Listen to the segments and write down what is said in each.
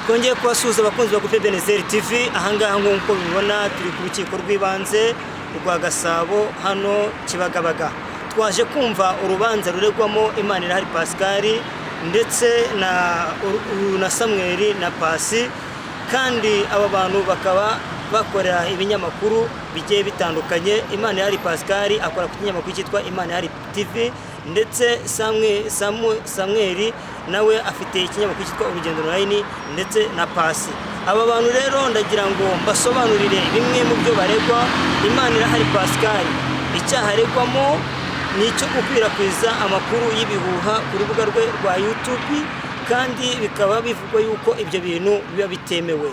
Twongeye kubasuhuza abakunzi ba Groupe Ebenezer TV. Ahangaha nk'uko bibona turi ku rukiko rw'ibanze rwa Gasabo hano Kibagabaga. Twaje kumva urubanza ruregwamo Imanirahari Pascal ndetse na Samuel na Pasi, kandi aba bantu bakaba bakorera ibinyamakuru bigiye bitandukanye. Imanirahari Pascal akora ku kinyamakuru cyitwa Imanirahari TV, ndetse Samuel nawe afite ikinyamakuru cyitwa Urugendo Online ndetse na Pasi. Aba bantu rero ndagira ngo mbasobanurire bimwe mu byo baregwa. Imanirahari Pascal icyaha aregwamo ni icyo gukwirakwiza amakuru y'ibihuha ku rubuga rwe rwa YouTube, kandi bikaba bivugwa yuko ibyo bintu biba bitemewe.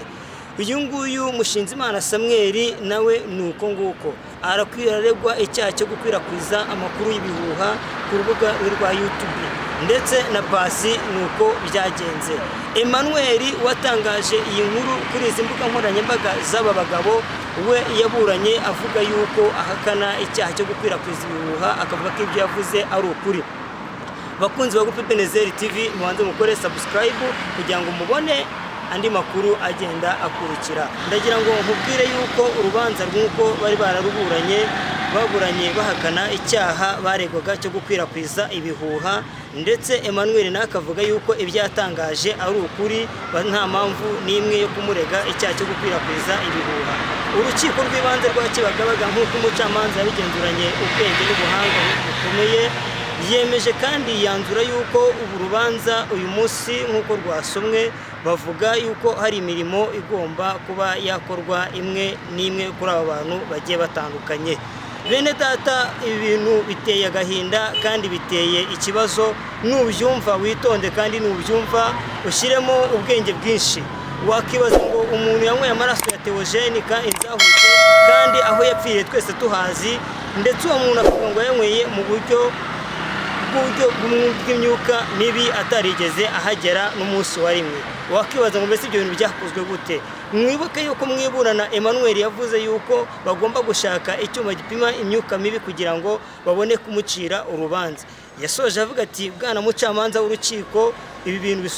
Uyu nguyu Mushinzimana Samuel nawe nuko nguko araregwa icyaha cyo gukwirakwiza amakuru y'ibihuha ku rubuga rwa YouTube, ndetse na Pasi nuko byagenze. Emmanuel watangaje iyi nkuru kuri izi mbuga nkoranyambaga z'aba bagabo, we yaburanye avuga yuko ahakana icyaha cyo gukwirakwiza ibihuha, akavuga ko ibyo yavuze ari ukuri. Bakunzi ba Groupe Ebenezer TV, mubanze mukore subscribe kugira ngo mubone andi makuru agenda akurikira. Ndagira ngo nkubwire yuko urubanza rw'uko bari bararuburanye bahakana icyaha baregwaga cyo gukwirakwiza ibihuha, ndetse Emmanuel nakavuga yuko ibyatangaje ari ukuri, nta mpamvu n'imwe yo kumurega icyaha cyo gukwirakwiza ibihuha. Urukiko rw'ibanze rwa Kibagabaga nk'uko umucamanza yabigenzuranye ubwenge n'ubuhanga bukomeye, yemeje kandi yanzura yuko ubu rubanza uyu munsi nk'uko rwasomwe bavuga yuko hari imirimo igomba kuba yakorwa imwe n'imwe kuri aba bantu bagiye batandukanye. Bene data, ibintu biteye agahinda kandi biteye ikibazo. Nubyumva witonde, kandi nubyumva ushyiremo ubwenge bwinshi. Wakibaza ngo umuntu yanyweye amaraso ya Theogene inzahutse, kandi aho yapfiriye twese tuhazi, ndetse uwo muntu akavuga ngo yanyweye mu buryo bw'imyuka mibi atarigeze ahagera n'umunsi wa rimwe. Wakibaza ngo mbese ibyo bintu byakozwe gute? Mwibuke yuko mwiburana Emmanuel yavuze yuko bagomba gushaka icyuma gipima imyuka mibi kugira ngo babone kumucira urubanza. Yasoje avuga ati, bwana mucamanza w'urukiko, ibi bintu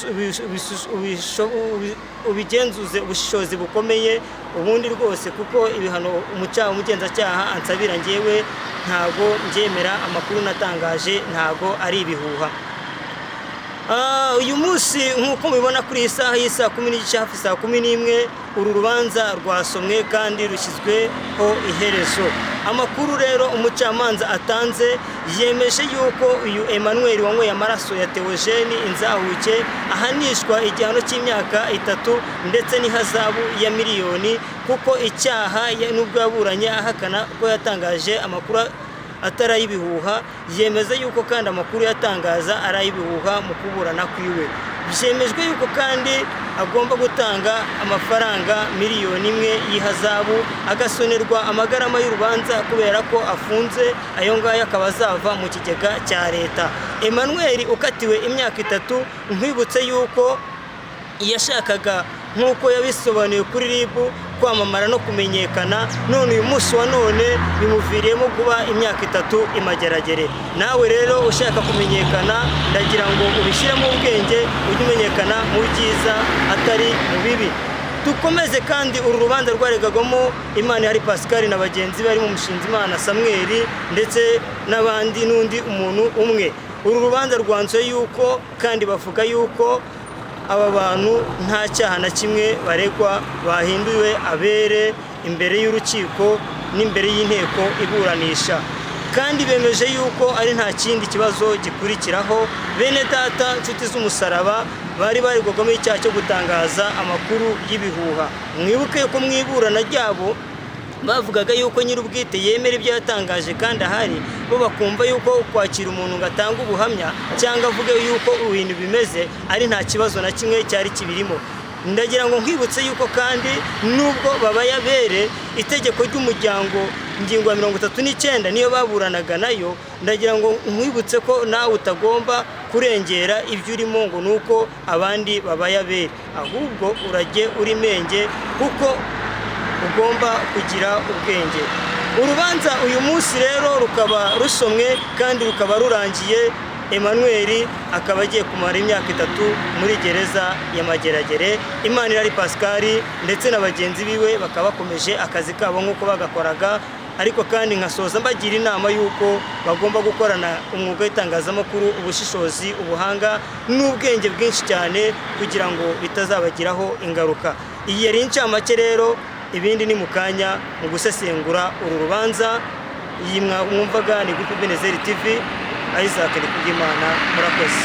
ubigenzuze ubushishozi bukomeye ubundi rwose, kuko ibihano umugenzacyaha ansabira ngewe ntago ngemera amakuru natangaje, ntago ari ibihuha. Uyu munsi nk'uko mubibona kuri iyi saha y'isa 10 hafi saa 11, uru rubanza rwasomwe kandi rushyizweho iherezo. Amakuru rero umucamanza atanze yemeje yuko uyu Emmanuel wanyweye amaraso ya Theogene inzahuke ahanishwa igihano cy'imyaka 3 ndetse n'ihazabu ya miliyoni, kuko icyaha nubwo yaburanye ahakana ko yatangaje amakuru atari ibihuha, yemeza yuko kandi amakuru yatangaza ari ibihuha mu kuburana kwiwe. Byemejwe yuko kandi agomba gutanga amafaranga miliyoni 1 y'ihazabu, agasonerwa amagarama y'urubanza kubera ko afunze. Ayo ngayo akaba azava mu kigega cya leta. Emmanuel ukatiwe imyaka 3, nkwibutse yuko yashakaga nk'uko yabisobanuye kuri RIB kwamamara no kumenyekana, none uyu munsi wa none bimuviriyemo kuba imyaka 3 imageragere. Nawe rero ushaka kumenyekana, ndagira ngo ubishyiremo ubwenge, ujye umenyekana mu byiza atari mu bibi. Dukomeze kandi uru rubanza rwaregagamo Imanirahari Pascal na bagenzi barimo Mushinzimana Samuel ndetse n'abandi n'undi umuntu umwe. Uru rubanza rwanzuye yuko kandi bavuga yuko aba bantu nta cyaha na kimwe baregwa, bahinduwe abere imbere y'urukiko n'imbere y'inteko iburanisha, kandi bemeje yuko ari nta kindi kibazo gikurikiraho. Bene data, nshuti z'umusaraba, bari baregwagamo icyaha cyo gutangaza amakuru y'ibihuha. Mwibuke yuko mwiburana ryabo bavugaga yuko nyir'ubwite yemera ibyo yatangaje, kandi ahari bo bakumva yuko kwakira umuntu ngo atange ubuhamya cyangwa avuge yuko ibintu bimeze ari nta kibazo na kimwe cyari kibirimo. Ndagira ngo nkwibutse yuko kandi nubwo babaye abere, itegeko ry'umuryango ingingo ya 39 niyo baburanaga nayo, ndagira ngo nkwibutse ko nawe utagomba kurengera ibyo urimo ngo nuko abandi babaye abere, ahubwo urajye uri menge, kuko ugomba kugira ubwenge. Urubanza uyu munsi rero rukaba rusomwe kandi rukaba rurangiye Emmanuel akaba agiye kumara imyaka 3 muri gereza ya Mageragere. Imanirahari Pascal ndetse na bagenzi biwe bakaba bakomeje akazi kabo nk'uko bagakoraga, ariko kandi nkasoza mbagira inama y'uko bagomba gukorana umwuga w'itangazamakuru, ubushishozi, ubuhanga n'ubwenge bwinshi cyane kugira ngo bitazabagiraho ingaruka. Iyi yari incamake rero, ibindi ni mukanya mu gusesengura uru rubanza. Iyi mwumvaga ni Groupe Ebenezer TV, Isaac Ndikubwimana, murakoze.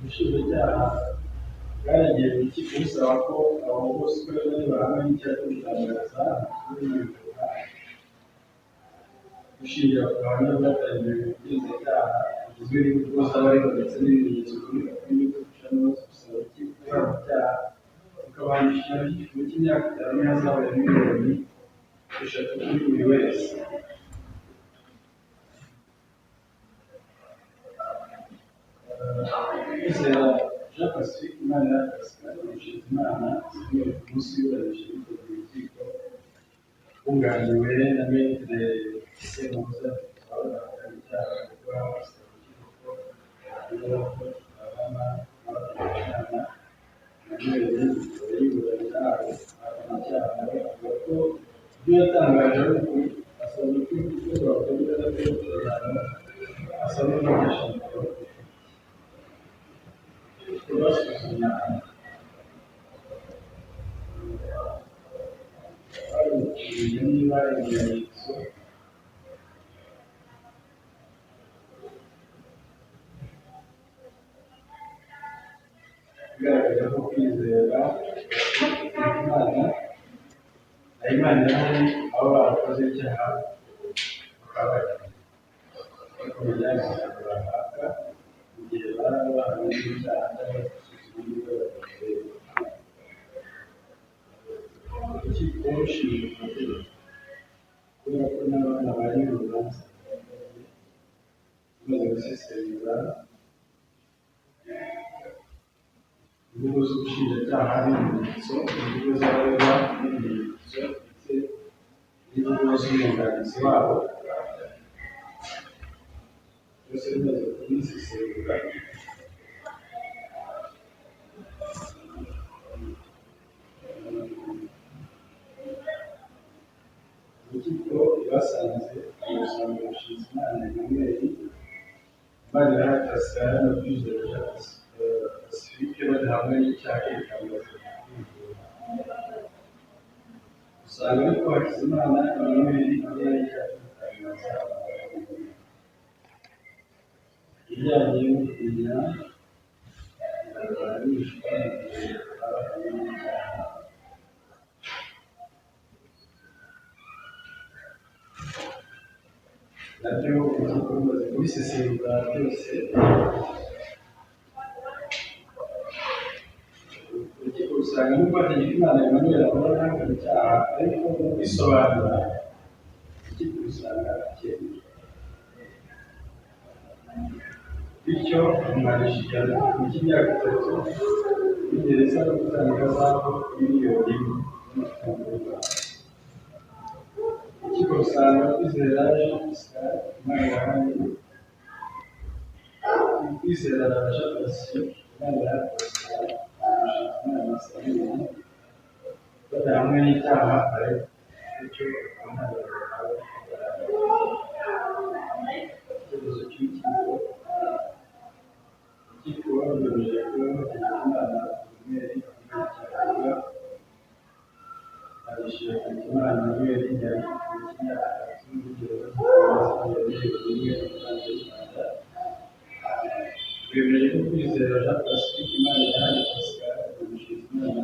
Ubushinjacyaha bwaragiye mu rukiko busaba ko abo bose uko bari bahamwe n'icyaha cyo gutangaza n'ibikorwa gushingira ku buhamya bwatangiwe mu bugenzacyaha bugizwe n'imvugo z'abaregwa ndetse n'ibimenyetso bikomeje gusaba urukiko ko icyaha bukabanisha igifungo cy'imyaka 5 n'ihazabu ya miliyoni 3 kuri buri wese. Kwizera Jean Pacifique Imanirahari Pascal Mushimiyimana zimwe ku munsi w'iburanisha bikozwe mu rukiko bunganiwe na Maître Semuhoza twabahakana icyaha kuba basaba urukiko ko abana n'abatangabuhamya Emmanuel y'uburanira ahakana icyaha avuga ko ibyo yatangaje ari ukuri, asaba urukiko ko rwakomeza kubikurikirana, asaba n'abanyashingiro kubasuzumya barukiriye niba ibimenyetso bigaragaza ko kwizera Imana ihari aho barakoze icyaha bakaba bari ku bijyanye na runaka mu gihe baba bahamwe n'icyaha cyangwa gusuzuma niba bakoreye urukiko rushinzwe ku mategeko kubera ko n'abana bari mu rubanza bamaze gusesengura imvugo z'ubushinjacyaha n'ibimenyetso, imvugo z'abaregwa n'ibimenyetso ndetse n'imvugo z'umwunganizi wabo, byose bimaze kubisesengura urukiko rwasanze umusanga Mushimiyimana Emmanuel, Imanirahari Pascal no Kwizera Jean Pacifique bari hamwe n'icyaha cy'itangaza. Usanga ariko Hakizimana Emmanuel nawe yari icyaha cy'itangaza ibijyanye no kumenya abahanishwa mu gihe bahamwe n'icyaha. Nabyo urukiko rumaze kubisesengura byose, urukiko rusanga n'uko Hategekimana Emmanuel ahora ahakana icyaha, ariko mu kwisobanura urukiko rusanga acyemera, bityo amuhanisha igihano cy'imyaka 3 muri gereza no gutanga ihazabu miliyoni 1 y'amafaranga y'u Rwanda. Urukiko rusanga Kwizera Jean Pascal Imanirahari, Kwizera Jean Pacifique Imanirahari Pascal Mushimiyimana bari hamwe n'icyaha, ariko bityo icyemezo cy'urukiko rwemeje ko Hategekimana Emmanuel icyaha arishyura Hategekimana Emmanuel yari imyaka 3 muri gereza rwemeje ko Kwizera Jean Pacifique Imanirahari Pascal Mushimiyimana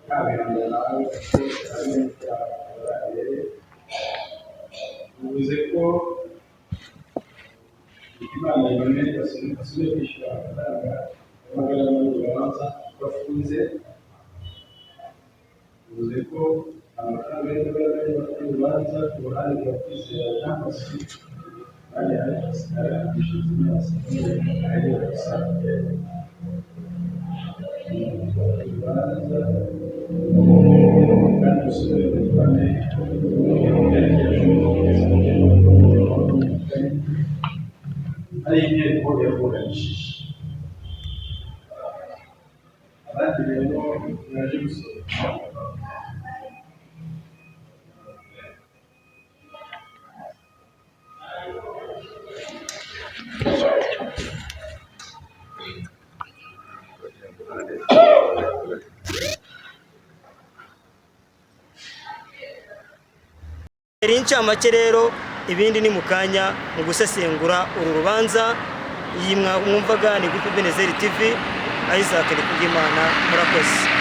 kabihangana nawe ko ari icyaha abereye, bivuze ko Imana Emmanuel asubiye kwishyura amafaranga y'amagarama y'urubanza kuko afunze, bivuze ko amafaranga y'urubanza ku ruhande rwa Kwizera Jean Pacifique Imanirahari Pascal Mushimiyimana agiye gusanga urubanza kandi rusubire mu ruhande rw'icyerekezo rero mwaje gusoma. Incamake rero ibindi ni mukanya mu gusesengura uru rubanza. Iyi mwumvaga ni Groupe Ebenezer TV, Isaac Kubwimana, murakoze.